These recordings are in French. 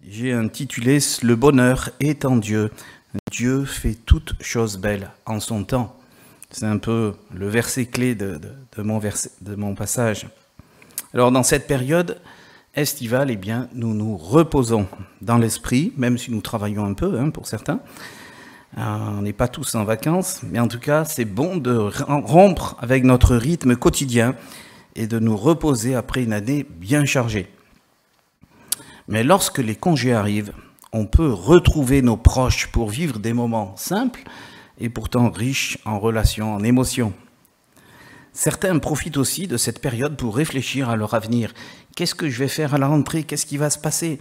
J'ai intitulé « Le bonheur est en Dieu. Dieu fait toutes choses belles en son temps ». C'est un peu le verset clé de mon passage. Alors dans cette période estivale, eh bien, nous nous reposons dans l'esprit, même si nous travaillons un peu pour certains. On n'est pas tous en vacances, mais en tout cas, c'est bon de rompre avec notre rythme quotidien et de nous reposer après une année bien chargée. Mais lorsque les congés arrivent, on peut retrouver nos proches pour vivre des moments simples et pourtant riches en relations, en émotions. Certains profitent aussi de cette période pour réfléchir à leur avenir. Qu'est-ce que je vais faire à la rentrée? Qu'est-ce qui va se passer?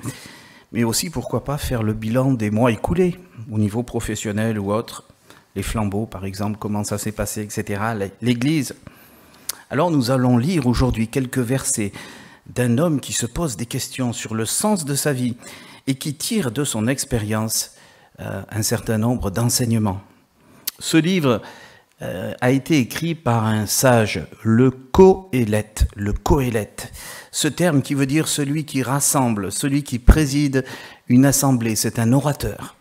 Mais aussi, pourquoi pas, faire le bilan des mois écoulés, au niveau professionnel ou autre. Les flambeaux, par exemple, comment ça s'est passé, etc. L'Église. Alors nous allons lire aujourd'hui quelques versets d'un homme qui se pose des questions sur le sens de sa vie et qui tire de son expérience un certain nombre d'enseignements. Ce livre a été écrit par un sage, le Qoélète. Le Qoélète, ce terme qui veut dire celui qui rassemble, celui qui préside une assemblée, c'est un orateur.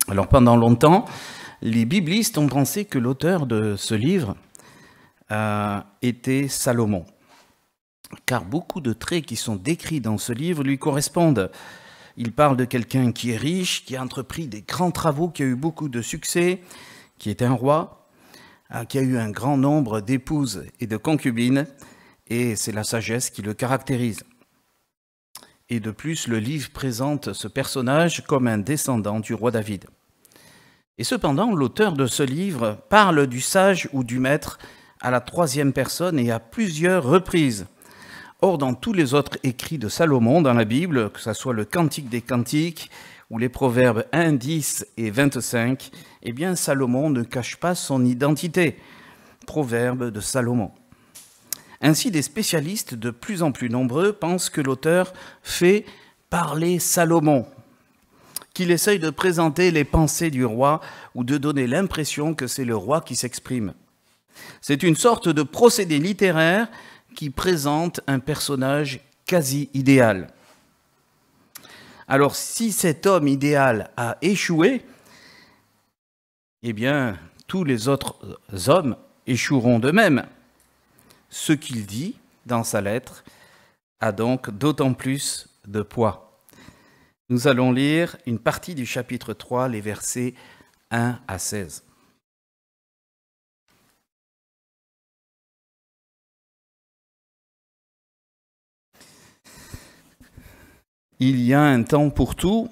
Alors pendant longtemps, les biblistes ont pensé que l'auteur de ce livre était Salomon, car beaucoup de traits qui sont décrits dans ce livre lui correspondent. Il parle de quelqu'un qui est riche, qui a entrepris des grands travaux, qui a eu beaucoup de succès, qui est un roi, qui a eu un grand nombre d'épouses et de concubines, et c'est la sagesse qui le caractérise. Et de plus, le livre présente ce personnage comme un descendant du roi David. Et cependant, l'auteur de ce livre parle du sage ou du maître à la troisième personne et à plusieurs reprises. Or, dans tous les autres écrits de Salomon dans la Bible, que ce soit le Cantique des Cantiques ou les Proverbes 1, 10 et 25, eh bien Salomon ne cache pas son identité. Proverbes de Salomon. Ainsi, des spécialistes de plus en plus nombreux pensent que l'auteur fait parler Salomon, qu'il essaye de présenter les pensées du roi ou de donner l'impression que c'est le roi qui s'exprime. C'est une sorte de procédé littéraire qui présente un personnage quasi idéal. Alors, si cet homme idéal a échoué, eh bien, tous les autres hommes échoueront de même. Ce qu'il dit dans sa lettre a donc d'autant plus de poids. Nous allons lire une partie du chapitre 3, les versets 1 à 16. Il y a un temps pour tout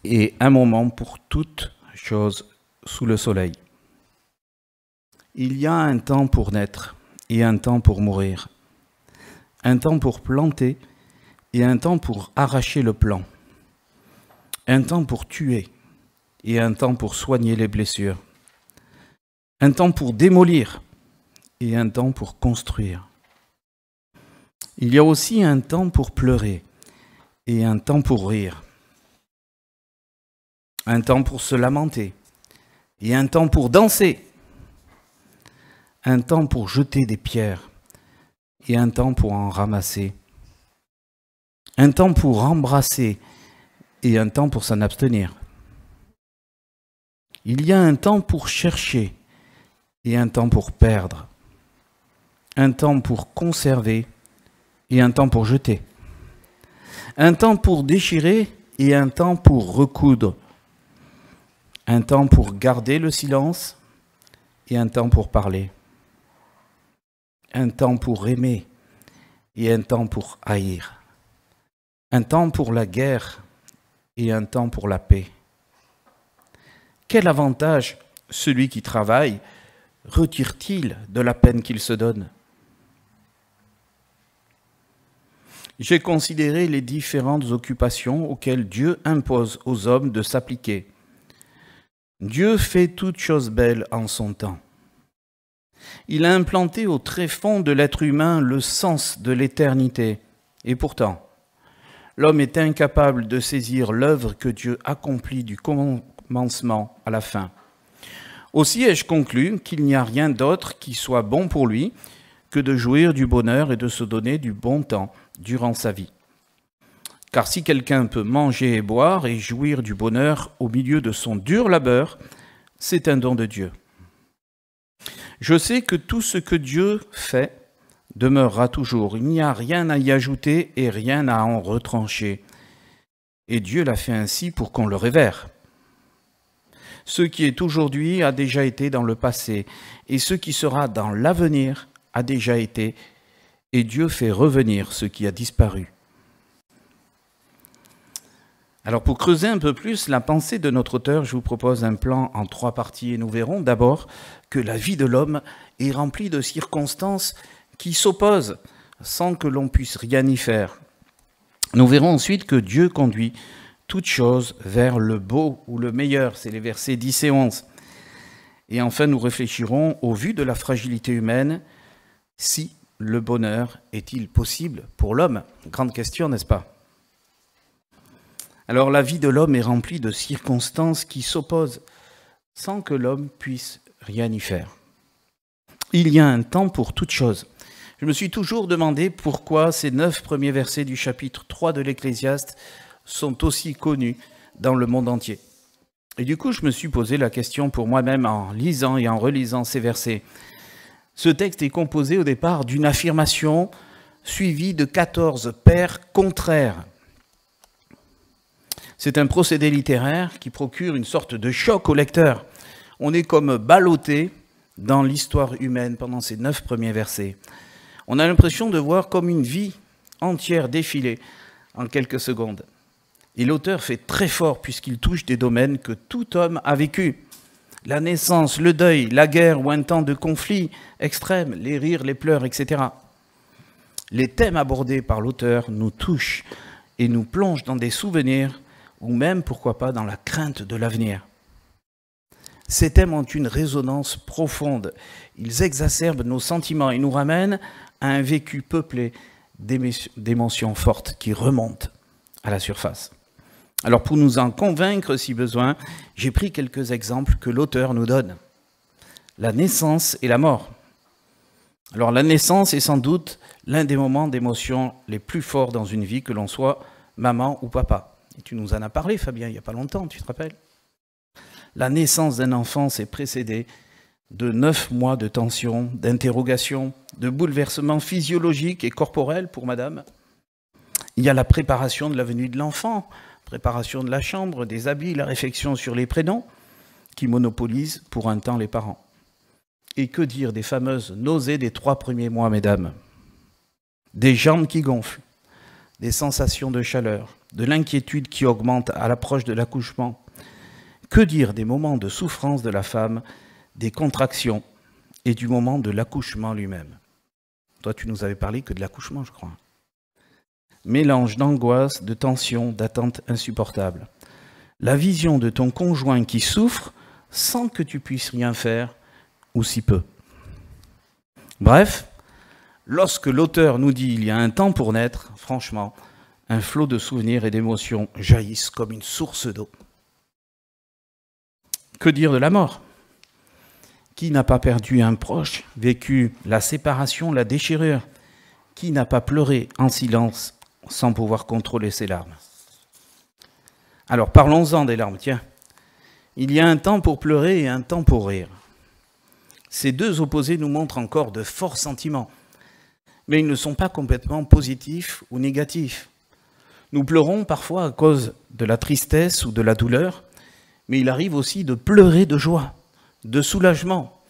et un moment pour toute chose sous le soleil. Il y a un temps pour naître et un temps pour mourir, un temps pour planter et un temps pour arracher le plant, un temps pour tuer et un temps pour soigner les blessures, un temps pour démolir et un temps pour construire. Il y a aussi un temps pour pleurer et un temps pour rire, un temps pour se lamenter et un temps pour danser, un temps pour jeter des pierres et un temps pour en ramasser, un temps pour embrasser et un temps pour s'en abstenir. Il y a un temps pour chercher et un temps pour perdre, un temps pour conserver et un temps pour jeter, un temps pour déchirer et un temps pour recoudre, un temps pour garder le silence et un temps pour parler, un temps pour aimer et un temps pour haïr, un temps pour la guerre et un temps pour la paix. Quel avantage celui qui travaille retire-t-il de la peine qu'il se donne? J'ai considéré les différentes occupations auxquelles Dieu impose aux hommes de s'appliquer. Dieu fait toutes choses belles en son temps. Il a implanté au tréfonds de l'être humain le sens de l'éternité. Et pourtant, l'homme est incapable de saisir l'œuvre que Dieu accomplit du commencement à la fin. Aussi ai-je conclu qu'il n'y a rien d'autre qui soit bon pour lui que de jouir du bonheur et de se donner du bon temps durant sa vie. Car si quelqu'un peut manger et boire et jouir du bonheur au milieu de son dur labeur, c'est un don de Dieu. Je sais que tout ce que Dieu fait demeurera toujours. Il n'y a rien à y ajouter et rien à en retrancher. Et Dieu l'a fait ainsi pour qu'on le révère. Ce qui est aujourd'hui a déjà été dans le passé, et ce qui sera dans l'avenir a déjà été, et Dieu fait revenir ce qui a disparu. Alors pour creuser un peu plus la pensée de notre auteur, je vous propose un plan en 3 parties, et nous verrons d'abord que la vie de l'homme est remplie de circonstances qui s'opposent sans que l'on puisse rien y faire. Nous verrons ensuite que Dieu conduit toutes choses vers le beau ou le meilleur, c'est les versets 10 et 11. Et enfin, nous réfléchirons, au vu de la fragilité humaine, si le bonheur est-il possible pour l'homme? Grande question, n'est-ce pas? Alors, la vie de l'homme est remplie de circonstances qui s'opposent sans que l'homme puisse rien y faire. Il y a un temps pour toute chose. Je me suis toujours demandé pourquoi ces 9 premiers versets du chapitre 3 de l'Ecclésiaste sont aussi connus dans le monde entier. Et du coup, je me suis posé la question pour moi-même en lisant et en relisant ces versets. Ce texte est composé au départ d'une affirmation suivie de 14 paires contraires. C'est un procédé littéraire qui procure une sorte de choc au lecteur. On est comme ballotté dans l'histoire humaine pendant ces 9 premiers versets. On a l'impression de voir comme une vie entière défiler en quelques secondes. Et l'auteur fait très fort puisqu'il touche des domaines que tout homme a vécu. La naissance, le deuil, la guerre ou un temps de conflit extrême, les rires, les pleurs, etc. Les thèmes abordés par l'auteur nous touchent et nous plongent dans des souvenirs ou même, pourquoi pas, dans la crainte de l'avenir. Ces thèmes ont une résonance profonde. Ils exacerbent nos sentiments et nous ramènent à un vécu peuplé d'émotions fortes qui remontent à la surface. Alors pour nous en convaincre si besoin, j'ai pris quelques exemples que l'auteur nous donne. La naissance et la mort. Alors la naissance est sans doute l'un des moments d'émotion les plus forts dans une vie, que l'on soit maman ou papa. Et tu nous en as parlé, Fabien, il n'y a pas longtemps, tu te rappelles? La naissance d'un enfant s'est précédée de 9 mois de tension, d'interrogation, de bouleversements physiologiques et corporels pour madame. Il y a la préparation de la venue de l'enfant, préparation de la chambre, des habits, la réflexion sur les prénoms, qui monopolisent pour un temps les parents. Et que dire des fameuses nausées des 3 premiers mois, mesdames? Des jambes qui gonflent, des sensations de chaleur, de l'inquiétude qui augmente à l'approche de l'accouchement. Que dire des moments de souffrance de la femme, des contractions et du moment de l'accouchement lui-même? Toi, tu nous avais parlé que de l'accouchement, je crois. Mélange d'angoisse, de tension, d'attente insupportable. La vision de ton conjoint qui souffre sans que tu puisses rien faire, ou si peu. Bref, lorsque l'auteur nous dit « il y a un temps pour naître », franchement, un flot de souvenirs et d'émotions jaillissent comme une source d'eau. Que dire de la mort? Qui n'a pas perdu un proche, vécu la séparation, la déchirure? Qui n'a pas pleuré en silence sans pouvoir contrôler ses larmes? Alors parlons-en des larmes, tiens. Il y a un temps pour pleurer et un temps pour rire. Ces deux opposés nous montrent encore de forts sentiments, mais ils ne sont pas complètement positifs ou négatifs. Nous pleurons parfois à cause de la tristesse ou de la douleur, mais il arrive aussi de pleurer de joie, de soulagement,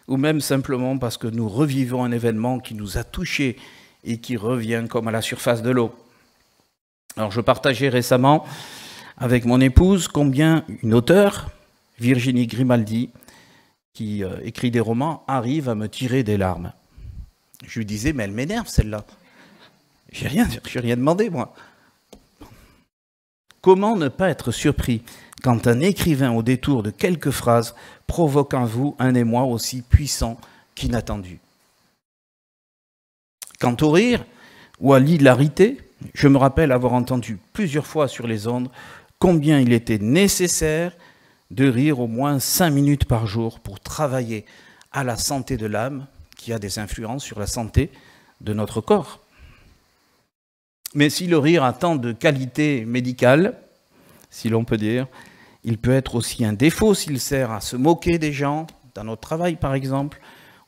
ou même simplement parce que nous revivons un événement qui nous a touchés et qui revient comme à la surface de l'eau. Alors je partageais récemment avec mon épouse combien une auteure, Virginie Grimaldi, qui écrit des romans, arrive à me tirer des larmes. Je lui disais, mais elle m'énerve celle-là. J'ai rien demandé, moi. Comment ne pas être surpris quand un écrivain, au détour de quelques phrases, provoque en vous un émoi aussi puissant qu'inattendu? Quant au rire ou à l'hilarité, je me rappelle avoir entendu plusieurs fois sur les ondes combien il était nécessaire de rire au moins 5 minutes par jour pour travailler à la santé de l'âme, qui a des influences sur la santé de notre corps. Mais si le rire a tant de qualité médicale, si l'on peut dire, il peut être aussi un défaut s'il sert à se moquer des gens, dans notre travail par exemple,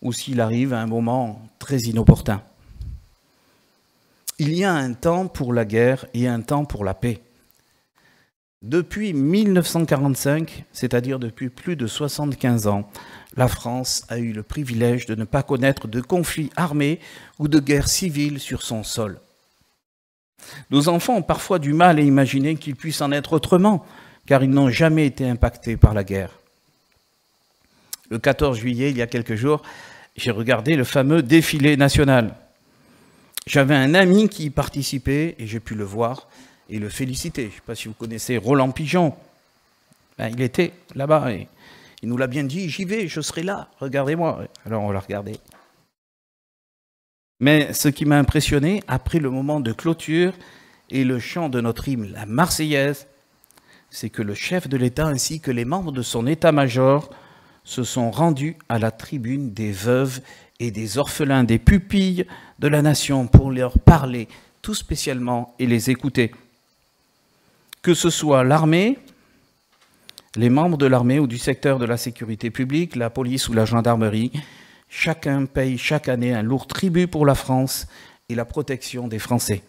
ou s'il arrive à un moment très inopportun. Il y a un temps pour la guerre et un temps pour la paix. Depuis 1945, c'est-à-dire depuis plus de 75 ans, la France a eu le privilège de ne pas connaître de conflits armés ou de guerre civile sur son sol. Nos enfants ont parfois du mal à imaginer qu'il puisse en être autrement, car ils n'ont jamais été impactés par la guerre. Le 14 juillet, il y a quelques jours, j'ai regardé le fameux défilé national. J'avais un ami qui y participait et j'ai pu le voir et le féliciter. Je ne sais pas si vous connaissez Roland Pigeon. Ben, il était là-bas et il nous l'a bien dit, j'y vais, je serai là, regardez-moi. Alors on l'a regardé. Mais ce qui m'a impressionné, après le moment de clôture et le chant de notre hymne, la Marseillaise, c'est que le chef de l'État ainsi que les membres de son état-major se sont rendus à la tribune des veuves et des orphelins, des pupilles de la nation pour leur parler tout spécialement et les écouter. Que ce soit l'armée, les membres de l'armée ou du secteur de la sécurité publique, la police ou la gendarmerie, chacun paye chaque année un lourd tribut pour la France et la protection des Français.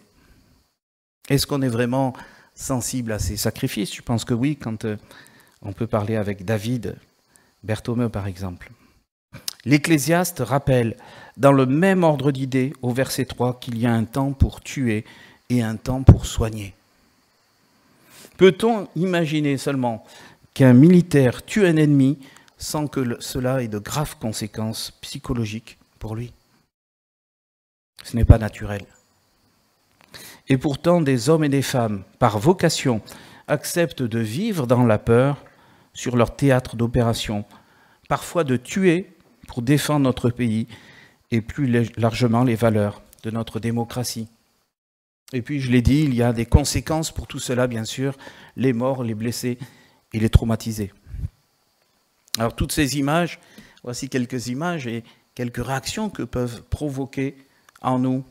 Est-ce qu'on est vraiment sensible à ces sacrifices? Je pense que oui, quand on peut parler avec David Berthomeu par exemple. L'Ecclésiaste rappelle, dans le même ordre d'idées, au verset 3, qu'il y a un temps pour tuer et un temps pour soigner. Peut-on imaginer seulement qu'un militaire tue un ennemi sans que cela ait de graves conséquences psychologiques pour lui? Ce n'est pas naturel. Et pourtant, des hommes et des femmes, par vocation, acceptent de vivre dans la peur sur leur théâtre d'opération, parfois de tuer pour défendre notre pays et plus largement les valeurs de notre démocratie. Et puis, je l'ai dit, il y a des conséquences pour tout cela, bien sûr, les morts, les blessés et les traumatisés. Alors, toutes ces images, voici quelques images et quelques réactions que peuvent provoquer en nous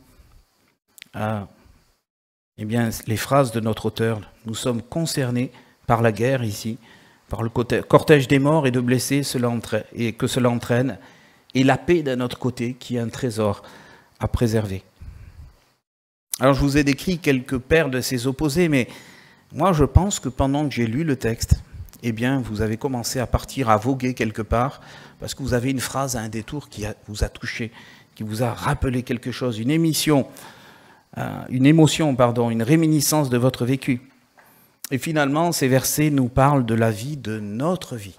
eh bien, les phrases de notre auteur. Nous sommes concernés par la guerre ici, par le cortège des morts et de blessés et que cela entraîne, et la paix d'un autre côté qui est un trésor à préserver. Alors je vous ai décrit quelques paires de ces opposés, mais moi je pense que pendant que j'ai lu le texte, eh bien vous avez commencé à partir, à voguer quelque part, parce que vous avez une phrase à un détour qui vous a touché, qui vous a rappelé quelque chose, une émotion, une réminiscence de votre vécu. Et finalement, ces versets nous parlent de la vie, de notre vie.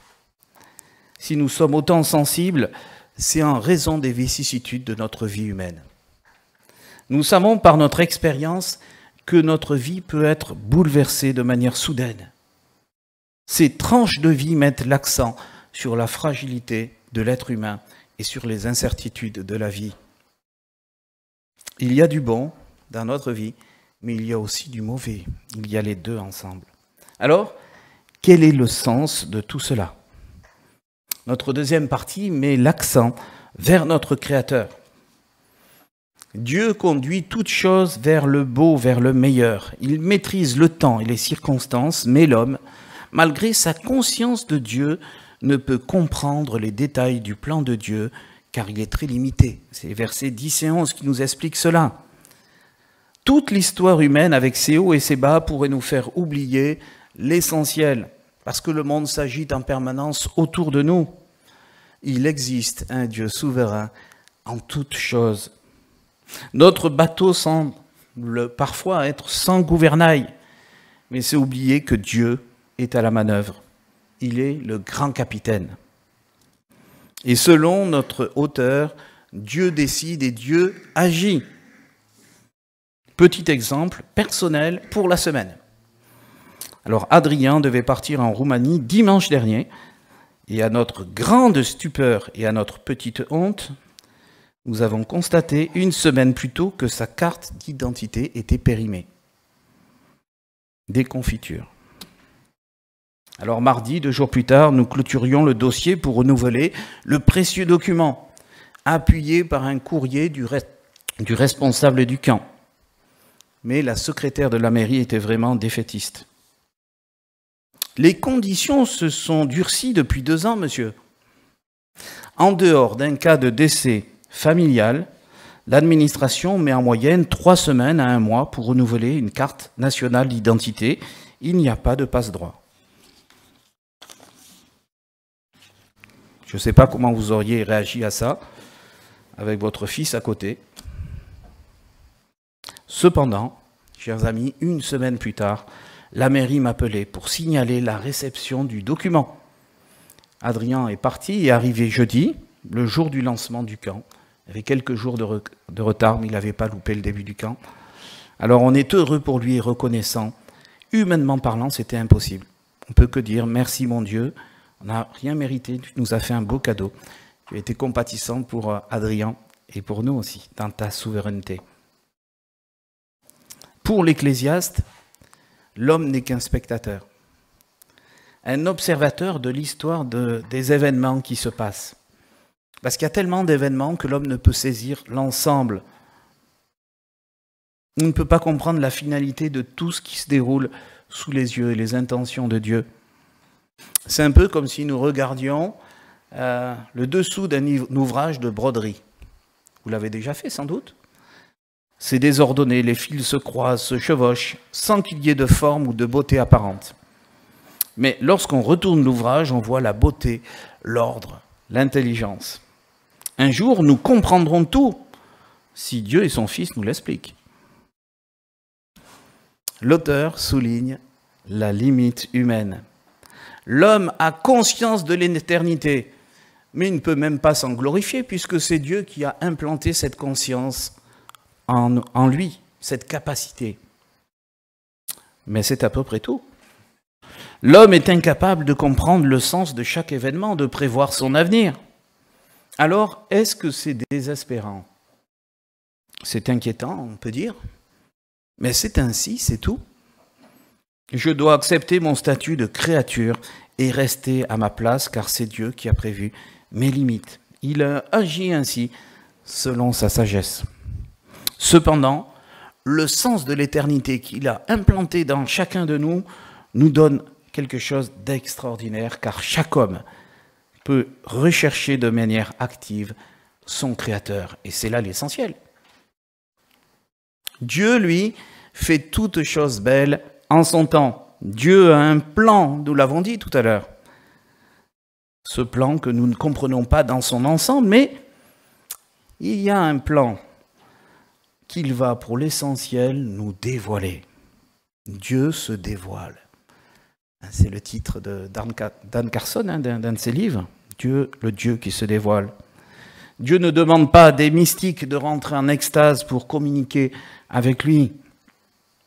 Si nous sommes autant sensibles, c'est en raison des vicissitudes de notre vie humaine. Nous savons par notre expérience que notre vie peut être bouleversée de manière soudaine. Ces tranches de vie mettent l'accent sur la fragilité de l'être humain et sur les incertitudes de la vie. Il y a du bon dans notre vie, mais il y a aussi du mauvais. Il y a les deux ensemble. Alors, quel est le sens de tout cela? Notre deuxième partie met l'accent vers notre Créateur. Dieu conduit toutes choses vers le beau, vers le meilleur. Il maîtrise le temps et les circonstances, mais l'homme, malgré sa conscience de Dieu, ne peut comprendre les détails du plan de Dieu, car il est très limité. C'est les versets 10 et 11 qui nous expliquent cela. Toute l'histoire humaine, avec ses hauts et ses bas, pourrait nous faire oublier l'essentiel, parce que le monde s'agite en permanence autour de nous. Il existe un Dieu souverain en toutes choses. Notre bateau semble parfois être sans gouvernail, mais c'est oublier que Dieu est à la manœuvre. Il est le grand capitaine. Et selon notre auteur, Dieu décide et Dieu agit. Petit exemple personnel pour la semaine. Alors Adrien devait partir en Roumanie dimanche dernier, et à notre grande stupeur et à notre petite honte, nous avons constaté une semaine plus tôt que sa carte d'identité était périmée. Déconfiture. Alors mardi, 2 jours plus tard, nous clôturions le dossier pour renouveler le précieux document, appuyé par un courrier du responsable du camp. mais la secrétaire de la mairie était vraiment défaitiste. Les conditions se sont durcies depuis 2 ans, monsieur. En dehors d'un cas de décès familial, l'administration met en moyenne 3 semaines à 1 mois pour renouveler une carte nationale d'identité. Il n'y a pas de passe-droit. Je ne sais pas comment vous auriez réagi à ça, avec votre fils à côté. Cependant, chers amis, 1 semaine plus tard, la mairie m'appelait pour signaler la réception du document. Adrien est parti et arrivé jeudi, le jour du lancement du camp. Il avait quelques jours de retard, mais il n'avait pas loupé le début du camp. Alors on est heureux pour lui et reconnaissant. Humainement parlant, c'était impossible. On ne peut que dire merci mon Dieu, on n'a rien mérité, tu nous as fait un beau cadeau. Tu as été compatissant pour Adrien et pour nous aussi, dans ta souveraineté. Pour l'Ecclésiaste, l'homme n'est qu'un spectateur, un observateur de l'histoire des événements qui se passent. Parce qu'il y a tellement d'événements que l'homme ne peut saisir l'ensemble. Il ne peut pas comprendre la finalité de tout ce qui se déroule sous les yeux et les intentions de Dieu. C'est un peu comme si nous regardions le dessous d'un ouvrage de broderie. Vous l'avez déjà fait sans doute. C'est désordonné, les fils se croisent, se chevauchent, sans qu'il y ait de forme ou de beauté apparente. Mais lorsqu'on retourne l'ouvrage, on voit la beauté, l'ordre, l'intelligence. Un jour, nous comprendrons tout, si Dieu et son Fils nous l'expliquent. L'auteur souligne la limite humaine. L'homme a conscience de l'éternité, mais il ne peut même pas s'en glorifier, puisque c'est Dieu qui a implanté cette conscience en lui, cette capacité. Mais c'est à peu près tout. L'homme est incapable de comprendre le sens de chaque événement, de prévoir son avenir. Alors, est-ce que c'est désespérant? C'est inquiétant, on peut dire. Mais c'est ainsi, c'est tout. Je dois accepter mon statut de créature et rester à ma place, car c'est Dieu qui a prévu mes limites. Il a agi ainsi, selon sa sagesse. Cependant, le sens de l'éternité qu'il a implanté dans chacun de nous donne quelque chose d'extraordinaire, car chaque homme peut rechercher de manière active son Créateur. Et c'est là l'essentiel. Dieu, lui, fait toutes choses belles en son temps. Dieu a un plan, nous l'avons dit tout à l'heure. Ce plan que nous ne comprenons pas dans son ensemble, mais il y a un plan qu'il va, pour l'essentiel, nous dévoiler. Dieu se dévoile. C'est le titre de Dan Carson, d'un de ses livres. Dieu, le Dieu qui se dévoile. Dieu ne demande pas à des mystiques de rentrer en extase pour communiquer avec lui.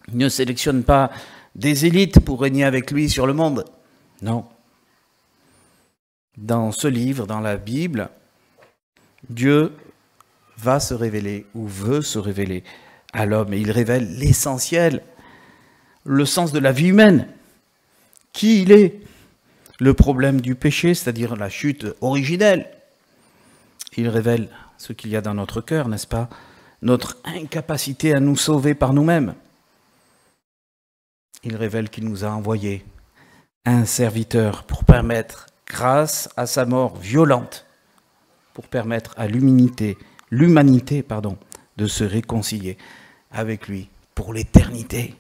Il ne sélectionne pas des élites pour régner avec lui sur le monde. Non. Dans ce livre, dans la Bible, Dieu va se révéler ou veut se révéler à l'homme. Et il révèle l'essentiel, le sens de la vie humaine, qui il est, le problème du péché, c'est-à-dire la chute originelle. Il révèle ce qu'il y a dans notre cœur, n'est-ce pas? Notre incapacité à nous sauver par nous-mêmes. Il révèle qu'il nous a envoyé un serviteur pour permettre, grâce à sa mort violente, pour permettre à l'humanité, de se réconcilier avec lui pour l'éternité.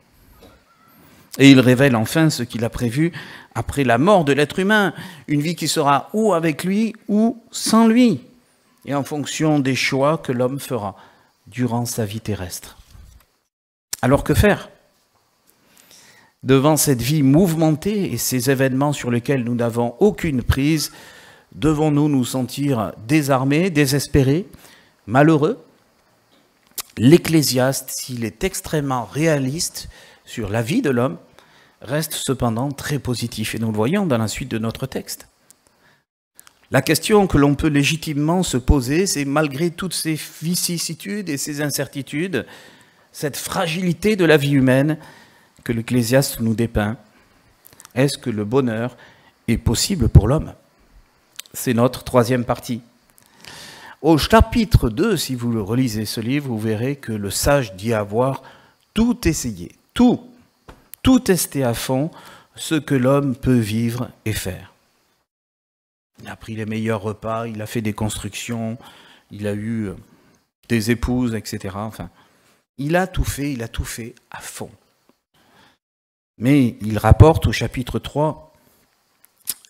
Et il révèle enfin ce qu'il a prévu après la mort de l'être humain, une vie qui sera ou avec lui ou sans lui, et en fonction des choix que l'homme fera durant sa vie terrestre. Alors que faire? Devant cette vie mouvementée et ces événements sur lesquels nous n'avons aucune prise, devons-nous nous sentir désarmés, désespérés, malheureux? L'Ecclésiaste, s'il est extrêmement réaliste sur la vie de l'homme, reste cependant très positif. Et nous le voyons dans la suite de notre texte. La question que l'on peut légitimement se poser, c'est malgré toutes ces vicissitudes et ces incertitudes, cette fragilité de la vie humaine que l'Ecclésiaste nous dépeint, est-ce que le bonheur est possible pour l'homme? C'est notre troisième partie. Au chapitre 2, si vous relisez ce livre, vous verrez que le sage dit avoir tout essayer, tout tester à fond ce que l'homme peut vivre et faire. Il a pris les meilleurs repas, il a fait des constructions, il a eu des épouses, etc. Enfin, il a tout fait à fond. Mais il rapporte au chapitre 3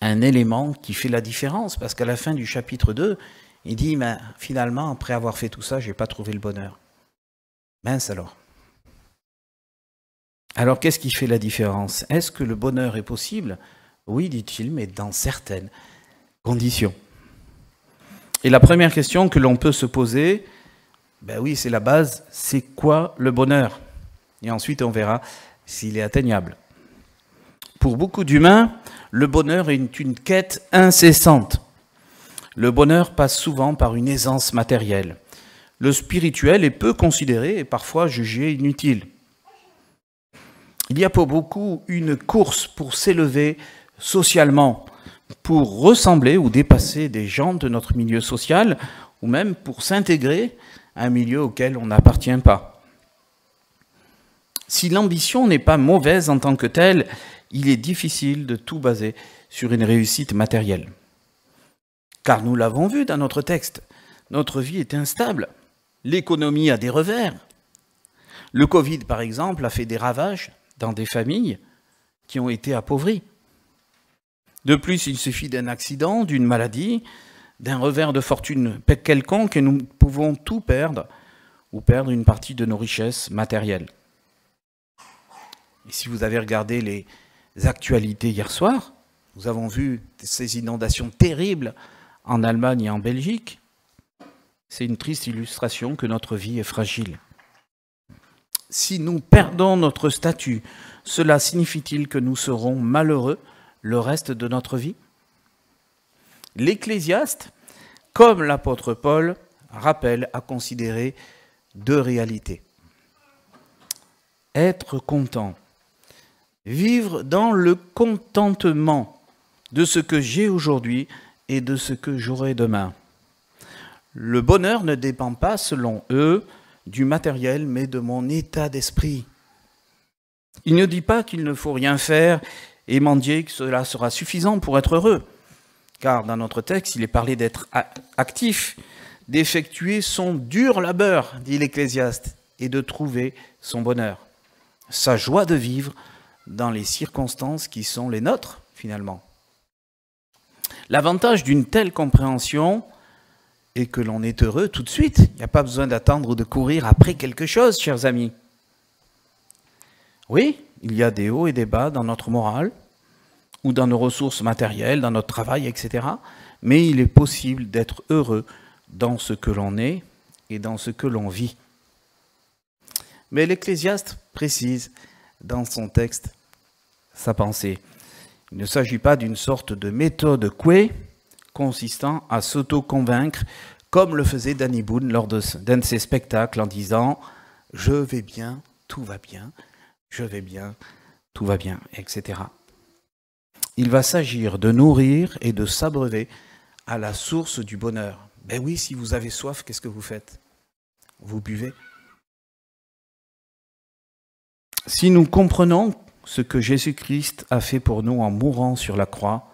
un élément qui fait la différence, parce qu'à la fin du chapitre 2, il dit, mais finalement, après avoir fait tout ça, je n'ai pas trouvé le bonheur. Mince alors. Alors, qu'est-ce qui fait la différence? Est-ce que le bonheur est possible? Oui, dit-il, mais dans certaines conditions. Et la première question que l'on peut se poser, ben oui, c'est la base, c'est quoi le bonheur? Et ensuite, on verra s'il est atteignable. Pour beaucoup d'humains, le bonheur est une quête incessante. Le bonheur passe souvent par une aisance matérielle. Le spirituel est peu considéré et parfois jugé inutile. Il y a pour beaucoup une course pour s'élever socialement, pour ressembler ou dépasser des gens de notre milieu social, ou même pour s'intégrer à un milieu auquel on n'appartient pas. Si l'ambition n'est pas mauvaise en tant que telle, il est difficile de tout baser sur une réussite matérielle. Car nous l'avons vu dans notre texte, notre vie est instable, l'économie a des revers. Le Covid, par exemple, a fait des ravages dans des familles qui ont été appauvries. De plus, il suffit d'un accident, d'une maladie, d'un revers de fortune quelconque et nous pouvons tout perdre ou perdre une partie de nos richesses matérielles. Et si vous avez regardé les actualités hier soir, nous avons vu ces inondations terribles en Allemagne et en Belgique. C'est une triste illustration que notre vie est fragile. Si nous perdons notre statut, cela signifie-t-il que nous serons malheureux le reste de notre vie? L'Ecclésiaste, comme l'apôtre Paul, rappelle à considérer deux réalités. Être content, vivre dans le contentement de ce que j'ai aujourd'hui et de ce que j'aurai demain. Le bonheur ne dépend pas, selon eux, du matériel, mais de mon état d'esprit. Il ne dit pas qu'il ne faut rien faire et mendier, que cela sera suffisant pour être heureux. Car dans notre texte, il est parlé d'être actif, d'effectuer son dur labeur, dit l'Ecclésiaste, et de trouver son bonheur, sa joie de vivre dans les circonstances qui sont les nôtres, finalement. L'avantage d'une telle compréhension est que l'on est heureux tout de suite. Il n'y a pas besoin d'attendre ou de courir après quelque chose, chers amis. Oui, il y a des hauts et des bas dans notre morale, ou dans nos ressources matérielles, dans notre travail, etc. Mais il est possible d'être heureux dans ce que l'on est et dans ce que l'on vit. Mais l'Ecclésiaste précise dans son texte sa pensée. Il ne s'agit pas d'une sorte de méthode couée consistant à s'auto-convaincre comme le faisait Danny Boone lors d'un de ses spectacles en disant « Je vais bien, tout va bien, je vais bien, tout va bien, etc. » Il va s'agir de nourrir et de s'abreuver à la source du bonheur. Ben oui, si vous avez soif, qu'est-ce que vous faites? Vous buvez. Si nous comprenons ce que Jésus-Christ a fait pour nous en mourant sur la croix,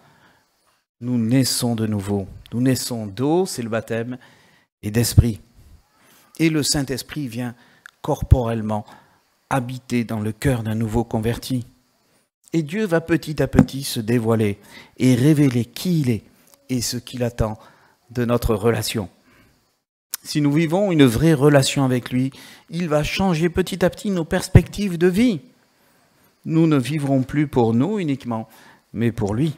nous naissons de nouveau. Nous naissons d'eau, c'est le baptême, et d'esprit. Et le Saint-Esprit vient corporellement habiter dans le cœur d'un nouveau converti. Et Dieu va petit à petit se dévoiler et révéler qui il est et ce qu'il attend de notre relation. Si nous vivons une vraie relation avec lui, il va changer petit à petit nos perspectives de vie. Nous ne vivrons plus pour nous uniquement, mais pour lui.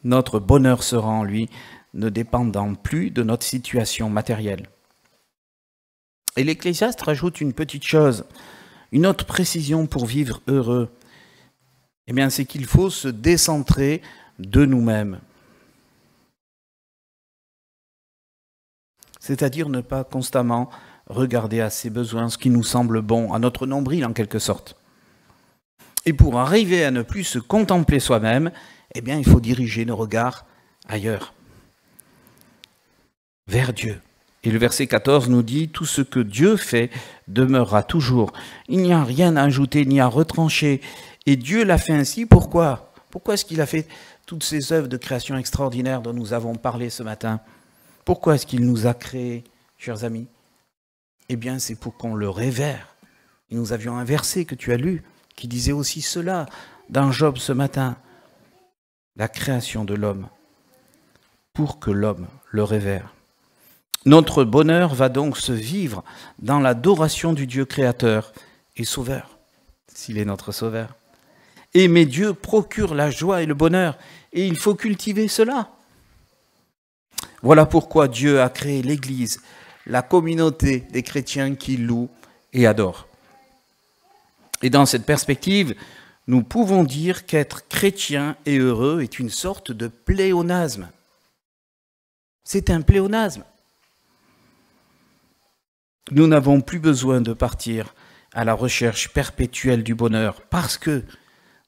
Notre bonheur sera en lui, ne dépendant plus de notre situation matérielle. Et l'Ecclésiaste rajoute une petite chose, une autre précision pour vivre heureux. Eh bien, c'est qu'il faut se décentrer de nous-mêmes. C'est-à-dire ne pas constamment regarder à ses besoins, ce qui nous semble bon, à notre nombril en quelque sorte. Et pour arriver à ne plus se contempler soi-même, eh bien, il faut diriger nos regards ailleurs, vers Dieu Et le verset 14 nous dit, tout ce que Dieu fait demeurera toujours. Il n'y a rien à ajouter ni à retrancher. Et Dieu l'a fait ainsi, pourquoi? Pourquoi est-ce qu'il a fait toutes ces œuvres de création extraordinaires dont nous avons parlé ce matin? Pourquoi est-ce qu'il nous a créés, chers amis? Eh bien, c'est pour qu'on le révère. Et nous avions un verset que tu as lu, qui disait aussi cela dans Job ce matin. La création de l'homme, pour que l'homme le révère. Notre bonheur va donc se vivre dans l'adoration du Dieu créateur et sauveur, s'il est notre sauveur. Mais Dieu procure la joie et le bonheur, et il faut cultiver cela. Voilà pourquoi Dieu a créé l'Église, la communauté des chrétiens qui louent et adorent. Et dans cette perspective, nous pouvons dire qu'être chrétien et heureux est une sorte de pléonasme. C'est un pléonasme. Nous n'avons plus besoin de partir à la recherche perpétuelle du bonheur parce que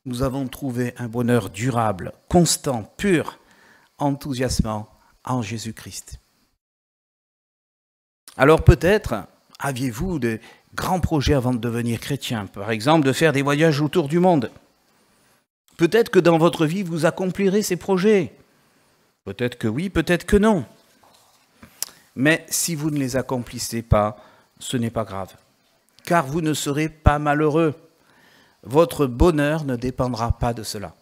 nous avons trouvé un bonheur durable, constant, pur, enthousiasmant en Jésus-Christ. Alors peut-être aviez-vous de grands projets avant de devenir chrétien, par exemple de faire des voyages autour du monde. Peut-être que dans votre vie, vous accomplirez ces projets. Peut-être que oui, peut-être que non. Mais si vous ne les accomplissez pas, ce n'est pas grave, car vous ne serez pas malheureux. Votre bonheur ne dépendra pas de cela.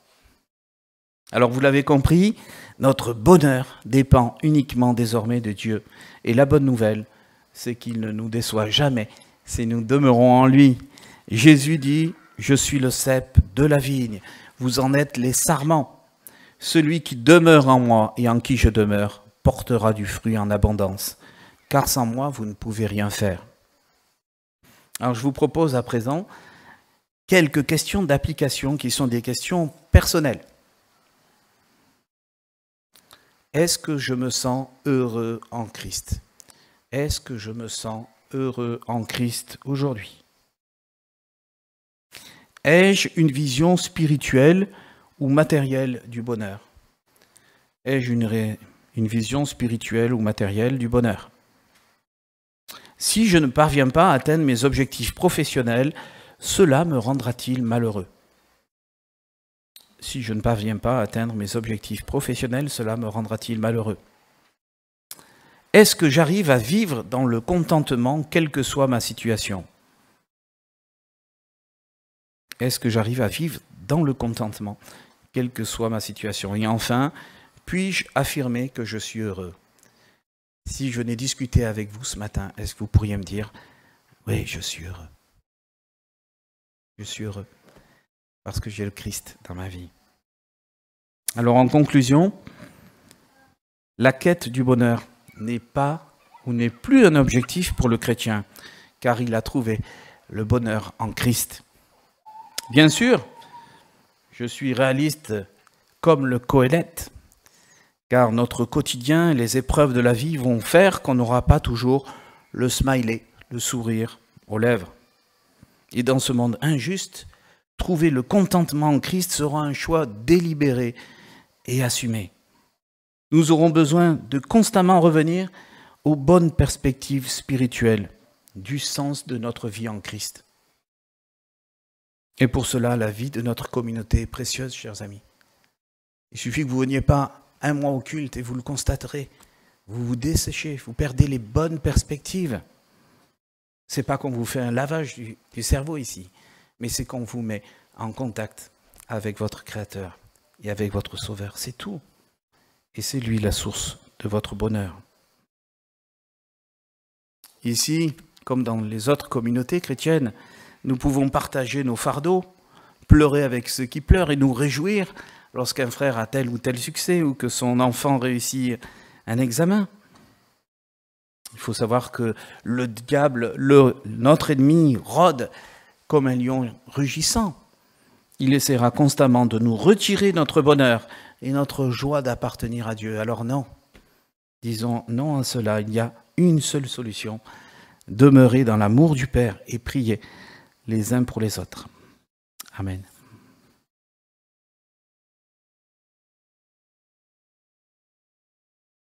Alors vous l'avez compris, notre bonheur dépend uniquement désormais de Dieu. Et la bonne nouvelle, c'est qu'il ne nous déçoit jamais si nous demeurons en lui. Jésus dit, « Je suis le cep de la vigne, vous en êtes les sarments. Celui qui demeure en moi et en qui je demeure portera du fruit en abondance, car sans moi, vous ne pouvez rien faire. » Alors je vous propose à présent quelques questions d'application qui sont des questions personnelles. Est-ce que je me sens heureux en Christ? Est-ce que je me sens heureux en Christ aujourd'hui? Ai-je une vision spirituelle ou matérielle du bonheur? Ai-je une vision spirituelle ou matérielle du bonheur? Si je ne parviens pas à atteindre mes objectifs professionnels, cela me rendra-t-il malheureux? Si je ne parviens pas à atteindre mes objectifs professionnels, cela me rendra-t-il malheureux? Est-ce que j'arrive à vivre dans le contentement, quelle que soit ma situation? Est-ce que j'arrive à vivre dans le contentement, quelle que soit ma situation? Et enfin, puis-je affirmer que je suis heureux? Si je n'ai discuté avec vous ce matin, est-ce que vous pourriez me dire, oui, je suis heureux. Je suis heureux parce que j'ai le Christ dans ma vie. Alors en conclusion, la quête du bonheur n'est pas ou n'est plus un objectif pour le chrétien, car il a trouvé le bonheur en Christ. Bien sûr, je suis réaliste comme le Qoélète, car notre quotidien et les épreuves de la vie vont faire qu'on n'aura pas toujours le smiley, le sourire aux lèvres. Et dans ce monde injuste, trouver le contentement en Christ sera un choix délibéré et assumé. Nous aurons besoin de constamment revenir aux bonnes perspectives spirituelles, du sens de notre vie en Christ. Et pour cela, la vie de notre communauté est précieuse, chers amis. Il suffit que vous ne veniez pas un mois au culte et vous le constaterez. Vous vous desséchez, vous perdez les bonnes perspectives. Ce n'est pas qu'on vous fait un lavage du cerveau ici, mais c'est qu'on vous met en contact avec votre Créateur et avec votre Sauveur. C'est tout. Et c'est lui la source de votre bonheur. Ici, comme dans les autres communautés chrétiennes, nous pouvons partager nos fardeaux, pleurer avec ceux qui pleurent et nous réjouir lorsqu'un frère a tel ou tel succès ou que son enfant réussit un examen. Il faut savoir que le diable, notre ennemi, rôde comme un lion rugissant. Il essaiera constamment de nous retirer notre bonheur et notre joie d'appartenir à Dieu. Alors non, disons non à cela. Il y a une seule solution, demeurer dans l'amour du Père et prier les uns pour les autres. Amen.